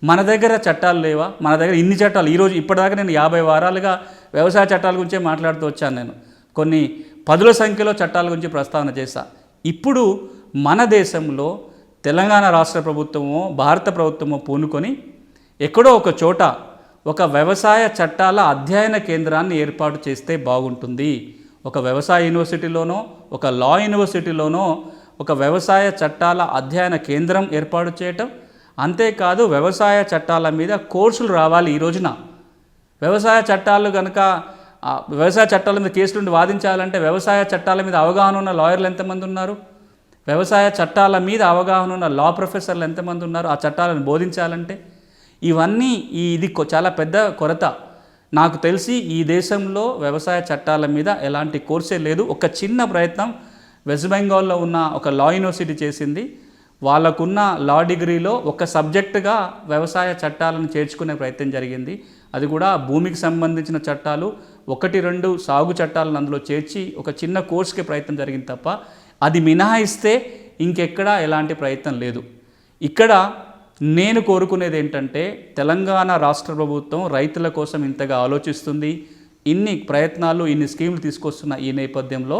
మన దగ్గర చట్టాలు లేవా? మన దగ్గర ఇన్ని చట్టాలు ఈరోజు ఇప్పటిదాకా నేను 50 వారాలుగా వ్యవసాయ చట్టాల గురించే మాట్లాడుతూ వచ్చాను. నేను కొన్ని పదుల సంఖ్యలో చట్టాల గురించి ప్రస్తావన చేశా. ఇప్పుడు మన దేశంలో తెలంగాణ రాష్ట్ర ప్రభుత్వమో భారత ప్రభుత్వమో పూనుకొని ఎక్కడో ఒక చోట ఒక వ్యవసాయ చట్టాల అధ్యయన కేంద్రాన్ని ఏర్పాటు చేస్తే బాగుంటుంది. ఒక వ్యవసాయ యూనివర్సిటీలోనో ఒక లా యూనివర్సిటీలోనో ఒక వ్యవసాయ చట్టాల అధ్యయన కేంద్రం ఏర్పాటు చేయటం, అంతేకాదు వ్యవసాయ చట్టాల మీద కోర్సులు రావాలి. ఈ రోజున వ్యవసాయ చట్టాలు కనుక వ్యవసాయ చట్టాల మీద కేసులు నుండి వాదించాలంటే వ్యవసాయ చట్టాల మీద అవగాహన ఉన్న లాయర్లు ఎంతమంది ఉన్నారు? వ్యవసాయ చట్టాల మీద అవగాహన ఉన్న లా ప్రొఫెసర్లు ఎంతమంది ఉన్నారు? ఆ చట్టాలను బోధించాలంటే ఇవన్నీ ఇది చాలా పెద్ద కొరత. నాకు తెలిసి ఈ దేశంలో వ్యవసాయ చట్టాల మీద ఎలాంటి కోర్సే లేదు. ఒక చిన్న ప్రయత్నం వెస్ట్ బెంగాల్లో ఉన్న ఒక లా యూనివర్సిటీ చేసింది. వాళ్ళకున్న లా డిగ్రీలో ఒక సబ్జెక్టుగా వ్యవసాయ చట్టాలను చేర్చుకునే ప్రయత్నం జరిగింది. అది కూడా భూమికి సంబంధించిన చట్టాలు 1-2 సాగు చట్టాలను అందులో చేర్చి ఒక చిన్న కోర్సుకి ప్రయత్నం జరిగింది తప్ప అది మినహాయిస్తే ఇంకెక్కడా ఎలాంటి ప్రయత్నం లేదు. ఇక్కడ నేను కోరుకునేది ఏంటంటే తెలంగాణ రాష్ట్ర ప్రభుత్వం రైతుల కోసం ఇంతగా ఆలోచిస్తుంది, ఇన్ని ప్రయత్నాలు ఇన్ని స్కీములు తీసుకొస్తున్న ఈ నేపథ్యంలో